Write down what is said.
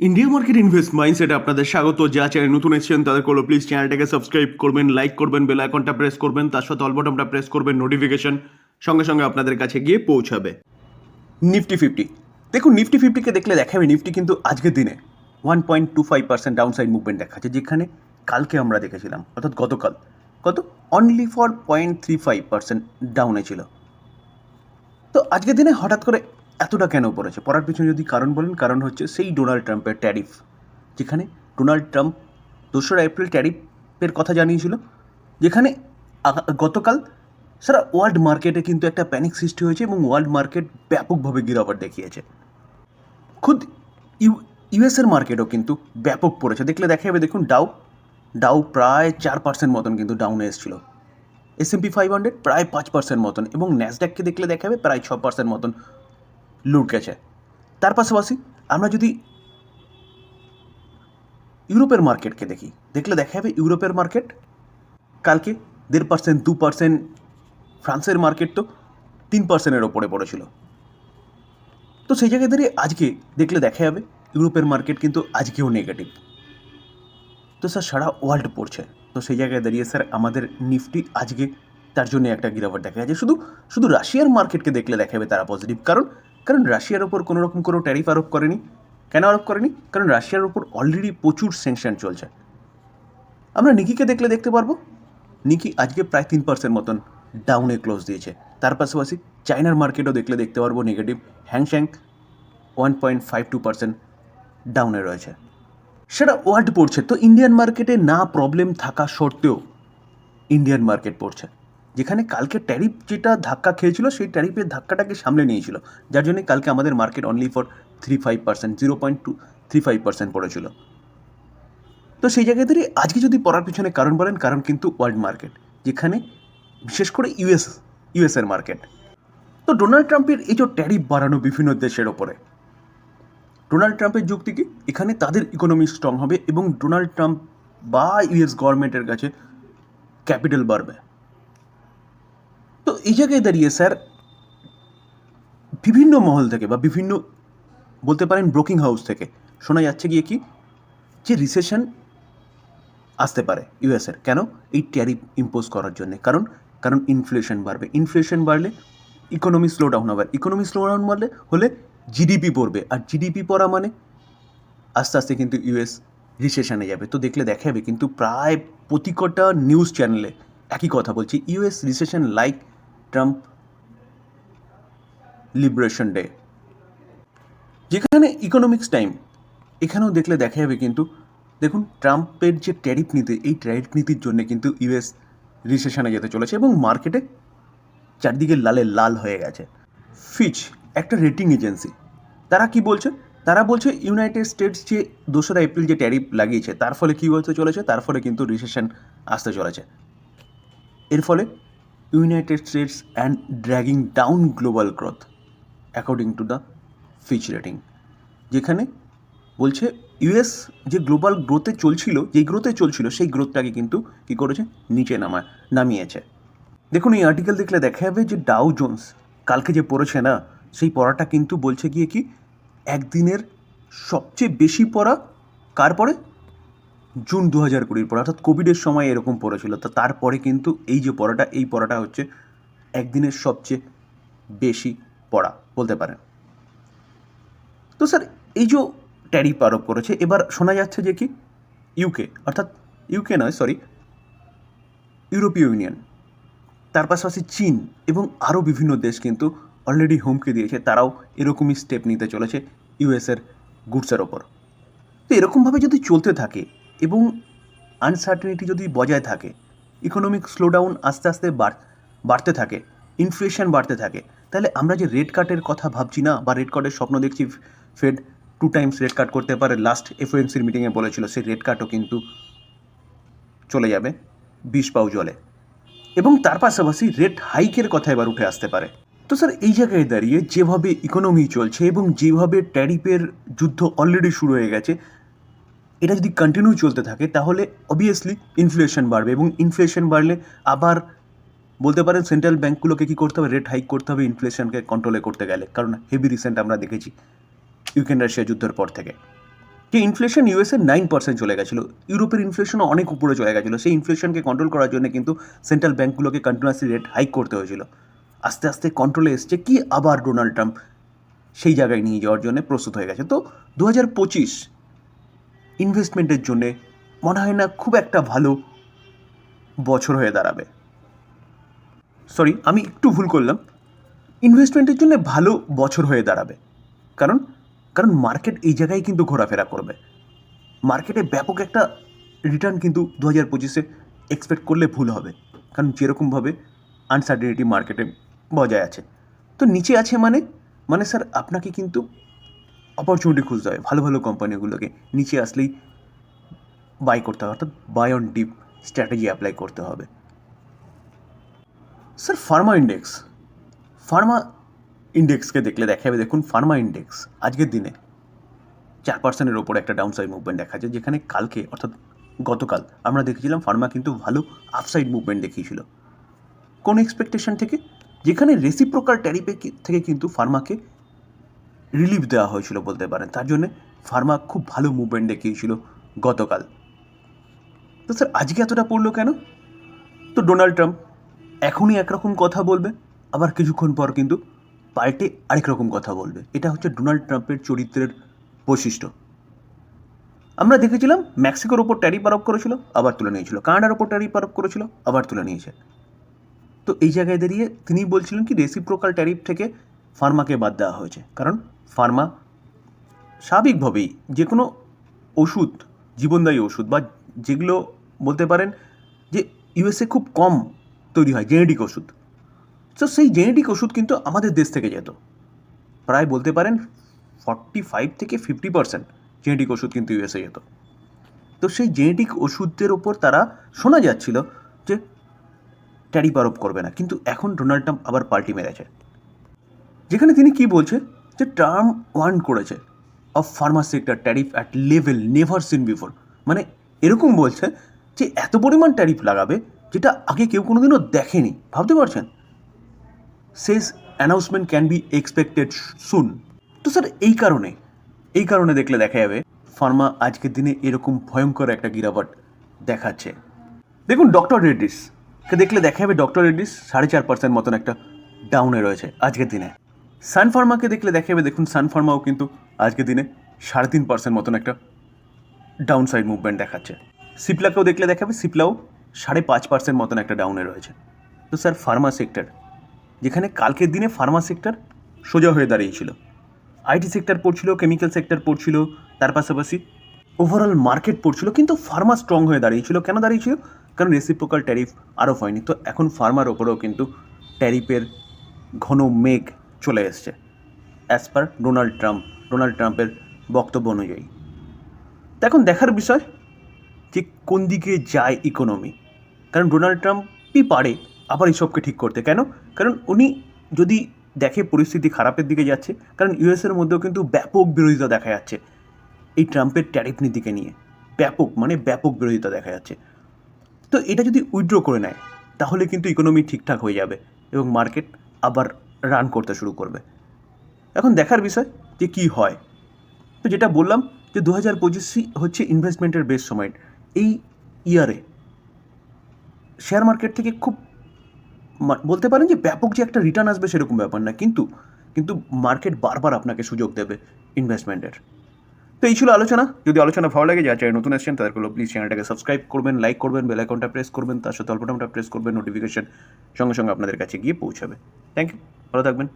India market invest মাইন্ডসেটে আপনাদের স্বাগত। যা চ্যানেল নতুন এসেছেন তাদের করলো প্লিজ চ্যানেলটাকে সাবস্ক্রাইব করবেন, লাইক করবেন, বেল আইকনটা প্রেস করবেন, তার সাথে অল বাটনটা প্রেস করবেন, নোটিফিকেশন সঙ্গে সঙ্গে আপনাদের কাছে গিয়ে পৌঁছাবে। নিফটি ফিফটি, দেখুন নিফটি ফিফটিকে দেখলে দেখাবে নিফটি কিন্তু আজকের দিনে 1.25% ডাউন সাইড মুভমেন্ট দেখাচ্ছে, যেখানে কালকে আমরা দেখেছিলাম অর্থাৎ গতকাল কত অনলি ফর 0.35% ডাউনে ছিল। তো আজকের দিনে হঠাৎ করে এতটা কেন পড়েছে? পড়ার পিছনে যদি কারণ বলেন, কারণ হচ্ছে সেই ডোনাল্ড ট্রাম্পের ট্যারিফ, যেখানে ডোনাল্ড ট্রাম্প 2রা এপ্রিল ট্যারিফের কথা জানিয়েছিল, যেখানে গতকাল সারা ওয়ার্ল্ড মার্কেটে কিন্তু একটা প্যানিক সৃষ্টি হয়েছে এবং ওয়ার্ল্ড মার্কেট ব্যাপকভাবে গিরাওয়াট দেখিয়েছে। খুদ ইউএসের মার্কেটও কিন্তু ব্যাপক পড়েছে। দেখলে দেখা যাবে, দেখুন ডাউ প্রায় 4% মতন কিন্তু ডাউনে এসেছিল, S&P 500 প্রায় 5% মতন, এবং ন্যাসড্যাককে দেখলে দেখা যাবে প্রায় 6% মতন লুটকেছে। তার পাশাপাশি আমরা যদি ইউরোপের মার্কেটকে দেখলে দেখা যাবে ইউরোপের মার্কেট কালকে 1.5%, 2%, ফ্রান্সের মার্কেট তো 3%-এর ওপরে পড়েছিল। তো সেই জায়গায় দাঁড়িয়ে আজকে দেখলে দেখা যাবে ইউরোপের মার্কেট কিন্তু আজকেও নেগেটিভ। তো স্যার সারা ওয়ার্ল্ড পড়ছে, তো সেই জায়গায় দাঁড়িয়ে স্যার আমাদের নিফটি আজকে তার জন্য একটা গিরাওয়াট দেখা যাচ্ছে। শুধু রাশিয়ার মার্কেটকে দেখলে দেখা যাবে তারা পজিটিভ, কারণ রাশিয়ার ওপর কোনো রকম কোনো ট্যারিফ আরোপ করেনি। কেন আরোপ করেনি? কারণ রাশিয়ার ওপর অলরেডি প্রচুর স্যাংশন চলছে। আমরা নিকিকে দেখলে দেখতে পারবো, নিকি আজকে প্রায় 3% মতন ডাউনে ক্লোজ দিয়েছে। তার পাশাপাশি চায়নার মার্কেটও দেখতে পারবো নেগেটিভ, হ্যাংস্যাং 1.52% ডাউনে রয়েছে। সেটা ওয়ার্ল্ড পড়ছে। তো ইন্ডিয়ান মার্কেটে না প্রবলেম থাকা সত্ত্বেও ইন্ডিয়ান মার্কেট পড়ছে, যেখানে কালকে ট্যারিফ যেটা ধাক্কা খেয়েছিল সেই ট্যারিফের ধাক্কাটাকে সামলে নিয়েছিল, যার জন্য কালকে আমাদের মার্কেট অনলি ফর 0.35% পড়েছিল। তো সেই জায়গায় দাঁড়িয়ে আজকে যদি পড়ার পিছনে কারণ বলেন, কারণ কিন্তু ওয়ার্ল্ড মার্কেট, যেখানে বিশেষ করে ইউএসের মার্কেট। তো ডোনাল্ড ট্রাম্পের এই যে ট্যারিফ বাড়ানো বিভিন্ন দেশের ওপরে, ডোনাল্ড ট্রাম্পের যুক্তি কি? এখানে তাদের ইকোনমি স্ট্রং হবে এবং ডোনাল্ড ট্রাম্প বা ইউএস গভর্নমেন্টের কাছে ক্যাপিটাল বাড়বে। তো এই জায়গায় দাঁড়িয়ে স্যার বিভিন্ন মহল থেকে বা বিভিন্ন বলতে পারেন ব্রোকিং হাউস থেকে শোনা যাচ্ছে গিয়ে কি, যে রিসেশন আসতে পারে ইউএসের। কেন? এই ট্যারিফ ইম্পোজ করার জন্যে। কারণ ইনফ্লেশন বাড়বে, ইনফ্লেশন বাড়লে ইকোনমি স্লো ডাউন হবে, ইকোনমি স্লো ডাউন হলে জিডিপি পড়বে, আর জিডিপি পড়া মানে আস্তে আস্তে কিন্তু ইউএস রিসেশনে যাবে। তো দেখলে দেখা যাবে কিন্তু প্রায় প্রতি কটা নিউজ চ্যানেলে একই কথা বলছি, US recession like Trump liberation day. যেখানে ইকোনমিক্স টাইম, এখানেও দেখলে দেখা যাবে কিন্তু দেখুন ট্রাম্পের যে ট্যারিফ নীতি, এই ট্যারিফ নীতির জন্য কিন্তু ইউএস রিসেশনে যেতে চলেছে এবং মার্কেটে চারদিকে লালে লাল হয়ে গেছে। ফিচ একটা রেটিং এজেন্সি, তারা কি বলছে? তারা বলছে ইউনাইটেড স্টেটস যে 2রা এপ্রিল যে ট্যারিফ লাগিয়েছে তার ফলে কী হতে চলেছে, তার ফলে কিন্তু রিসেশন আসতে চলেছে। এর ফলে United states and dragging down global growth according to the ফিচ রেটিং, যেখানে বলছে ইউএস যে গ্লোবাল যেই গ্রোথে চলছিল সেই গ্রোথটাকে কিন্তু কী করেছে, নিচে নামিয়েছে। দেখুন এই আর্টিকেল দেখলে দেখা যাবে যে ডাউ জোন্স কালকে যে পড়েছে না, সেই পড়াটা কিন্তু বলছে গিয়ে কি একদিনের সবচেয়ে বেশি পড়া কার পরে, জুন 2020 পড়া, অর্থাৎ কোভিডের সময় এরকম পড়েছিল। তো তারপরে কিন্তু এই যে পড়াটা হচ্ছে একদিনের সবচেয়ে বেশি পড়া বলতে পারেন। তো স্যার এই যে ট্যারিফ আরোপ করেছে, এবার শোনা যাচ্ছে যে কি ইউকে নয়, ইউরোপীয় ইউনিয়ন, তার পাশাপাশি চীন এবং আরও বিভিন্ন দেশ কিন্তু অলরেডি হুমকি দিয়েছে, তারাও এরকমই স্টেপ নিতে চলেছে ইউএসের গুডসের ওপর। তো এরকমভাবে যদি চলতে থাকে এবং আনসার্টেনিটি যদি বজায় থাকে, ইকোনমিক স্লোডাউন আস্তে আস্তে বাড়তে থাকে, ইনফ্লেশন বাড়তে থাকে, তাহলে আমরা যে রেট কাটের কথা ভাবছি না বা রেট কাটের স্বপ্ন দেখছি, ফেড 2 টাইমস রেট কাট করতে পারে, লাস্ট এফওএমসির মিটিংয়ে বলেছিল, সেই রেট কাটও কিন্তু চলে যাবে 20 পাউ জলে, এবং তার পাশাপাশি রেট হাইকের কথা এবার উঠে আসতে পারে। তো স্যার এই জায়গায় দাঁড়িয়ে যেভাবে ইকোনমি চলছে এবং যেভাবে ট্যারিফের যুদ্ধ অলরেডি শুরু হয়ে গেছে, এটা যদি কন্টিনিউ চলতে থাকে তাহলে অবভিয়াসলি ইনফ্লেশন বাড়বে, এবং ইনফ্লেশন বাড়লে আবার বলতে পারেন সেন্ট্রাল ব্যাঙ্কগুলোকে কী করতে হবে, রেট হাইক করতে হবে ইনফ্লেশনকে কন্ট্রোলে করতে গেলে, কারণ হেভি রিসেন্ট আমরা দেখেছি ইউক্রেন রাশিয়া যুদ্ধের পর থেকে। যে ইনফ্লেশন ইউএসএ 9% চলে গেছিলো, ইউরোপের ইনফ্লেশনও অনেক উপরে চলে গেছিলো। সেই ইনফ্লেশনকে কন্ট্রোল করার জন্য কিন্তু সেন্ট্রাল ব্যাঙ্কগুলোকে কন্টিনিউয়াসলি রেট হাইক করতে হয়েছিল। আস্তে আস্তে কন্ট্রোলে এসছে কি আবার ডোনাল্ড ট্রাম্প সেই জায়গায় নিয়ে যাওয়ার জন্য প্রস্তুত হয়ে গেছে। তো 2025 ইনভেস্টমেন্টের জন্যে মনে হয় না খুব একটা ভালো বছর হয়ে দাঁড়াবে। সরি, আমি একটু ভুল করলাম, ইনভেস্টমেন্টের জন্য ভালো বছর হয়ে দাঁড়াবে। কারণ কারণ মার্কেট এই জায়গায় কিন্তু ঘোরাফেরা করবে। মার্কেটে ব্যাপক একটা রিটার্ন কিন্তু 2025-এ এক্সপেক্ট করলে ভুল হবে, কারণ যেরকমভাবে আনসার্টেনিটি মার্কেটে বজায় আছে। তো নিচে আছে মানে স্যার আপনাকে কিন্তু অপরচুনিটি খুঁজতে হবে, ভালো ভালো কোম্পানিগুলোকে নিচে আসলেই বাই করতে হবে, অর্থাৎ buy on dip strategy apply করতে হবে। স্যার ফার্মা ইন্ডেক্সকে দেখলে দেখা যাবে, দেখুন ফার্মা ইন্ডেক্স আজকের দিনে 4%-এর ওপরে একটা ডাউনসাইড মুভমেন্ট দেখা যায়, যেখানে কালকে অর্থাৎ গতকাল আমরা দেখেছিলাম ফার্মা কিন্তু ভালো আপসাইড মুভমেন্ট দেখিয়েছিল। কোন এক্সপেকটেশন থেকে? যেখানে রেসিপ্রোকাল ট্যারিফে থেকে কিন্তু ফার্মাকে রিলিফ দেওয়া হয়েছিল বলতে পারেন, তার জন্যে ফার্মা খুব ভালো মুভমেন্ট দেখিয়েছিল গতকাল। তো স্যার আজকে এতটা পড়লো কেন? তো ডোনাল্ড ট্রাম্প এখনই একরকম কথা বলবে, আবার কিছুক্ষণ পর কিন্তু পাল্টে আরেক রকম কথা বলবে। এটা হচ্ছে ডোনাল্ড ট্রাম্পের চরিত্রের বৈশিষ্ট্য। আমরা দেখেছিলাম মেক্সিকোর ওপর ট্যারিফ আরোপ করেছিল, আবার তুলে নিয়েছিল, কানাডার ওপর ট্যারিফ আরোপ করেছিল, আবার তুলে নিয়েছে। তো এই জায়গায় দাঁড়িয়ে তিনি বলছিলেন কি রেসিপ্রোকাল ট্যারিফ থেকে ফার্মাকে বাদ দেওয়া হয়েছে, কারণ ফার্মা স্বাভাবিকভাবেই যে কোনো ওষুধ, জীবনদায়ী ওষুধ বা যেগুলো বলতে পারেন যে ইউএসএ খুব কম তৈরি হয় জেনেটিক ওষুধ, তো সেই জেনেটিক ওষুধ কিন্তু আমাদের দেশ থেকে যেত। প্রায় বলতে পারেন 45 থেকে 50% জেনেটিক ওষুধ কিন্তু ইউএসএ যেত। তো সেই জেনেটিক ওষুধদের ওপর তারা শোনা যাচ্ছিল যে ট্যারিফ আরোপ করবে না, কিন্তু এখন ডোনাল্ড ট্রাম্প আবার পাল্টি মেরেছে, যেখানে তিনি কি বলছে যে ট্রাম্প ওয়ার্ন করেছে of Pharma sector tariff at level never seen before. মানে এরকম বলছে যে এত পরিমাণ ট্যারিফ লাগাবে যেটা আগে কেউ কোনোদিনও দেখেনি। ভাবতে পারছেন? সেস অ্যানাউন্সমেন্ট ক্যান বি এক্সপেক্টেড সুন। তো স্যার এই কারণে দেখলে দেখা যাবে ফার্মা আজকের দিনে এরকম ভয়ঙ্কর একটা গিরাবট দেখাচ্ছে। দেখুন ডক্টর রেড্ডিসকে দেখলে দেখা যাবে ডক্টর রেড্ডিস 4.5% মতন একটা ডাউনে রয়েছে আজকের দিনে। সান ফার্মাকে দেখলে দেখা যাবে, দেখুন সান ফার্মাও কিন্তু আজকের দিনে 3.5% মতন একটা ডাউন সাইড মুভমেন্ট দেখাচ্ছে। সিপলাকেও দেখলে দেখা যাবে সিপলাও 5.5% মতন একটা ডাউনে রয়েছে। তো স্যার ফার্মা সেক্টর, যেখানে কালকের দিনে ফার্মা সেক্টর সোজা হয়ে দাঁড়িয়েছিল, আইটি সেক্টর পড়ছিল, কেমিক্যাল সেক্টর পড়ছিল, তার পাশাপাশি ওভারঅল মার্কেট পড়ছিল, কিন্তু ফার্মা স্ট্রং হয়ে দাঁড়িয়েছিল। কেন দাঁড়িয়েছিল? কারণ রেসিপ্রোকাল ট্যারিফ আরোপ হয়নি। তো এখন ফার্মার ওপরেও কিন্তু ট্যারিফের ঘন মেঘ চলে এসছে অ্যাজ পার ডোনাল্ড ট্রাম্পের বক্তব্য অনুযায়ী। তো এখন দেখার বিষয় যে কোন দিকে যায় ইকোনমি, কারণ ডোনাল্ড ট্রাম্পই পারে আবার এইসবকে ঠিক করতে। কেন? কারণ উনি যদি দেখে পরিস্থিতি খারাপের দিকে যাচ্ছে, কারণ ইউএসের মধ্যেও কিন্তু ব্যাপক বিরোধিতা দেখা যাচ্ছে এই ট্রাম্পের ট্যারিফ নীতিকে নিয়ে, ব্যাপক বিরোধিতা দেখা যাচ্ছে। তো এটা যদি উইথড্র করে নেয় তাহলে কিন্তু ইকোনমি ঠিকঠাক হয়ে যাবে এবং মার্কেট আবার রান করতে শুরু করবে। এখন দেখার বিষয় যে কী হয়। তো যেটা বললাম যে 2025 হচ্ছে ইনভেস্টমেন্টের বেস্ট সময়। এই ইয়ারে শেয়ার মার্কেট থেকে খুব বলতে পারেন যে ব্যাপক যে একটা রিটার্ন আসবে সেরকম ব্যাপার না, কিন্তু মার্কেট বারবার আপনাকে সুযোগ দেবে ইনভেস্টমেন্টের। তো এই ছিল আলোচনা। যদি আলোচনা ভালো লাগে, যারা চ্যানেল নতুন এসেছেন তাদেরগুলো প্লিজ চ্যানেলটাকে সাবস্ক্রাইব করবেন, লাইক করবেন, বেল আইকনটা প্রেস করবেন, তার সাথে অল বাটনটা প্রেস করবেন, নোটিফিকেশন সঙ্গে সঙ্গে আপনাদের কাছে গিয়ে পৌঁছাবে। থ্যাংক ইউ, ভালো থাকবেন।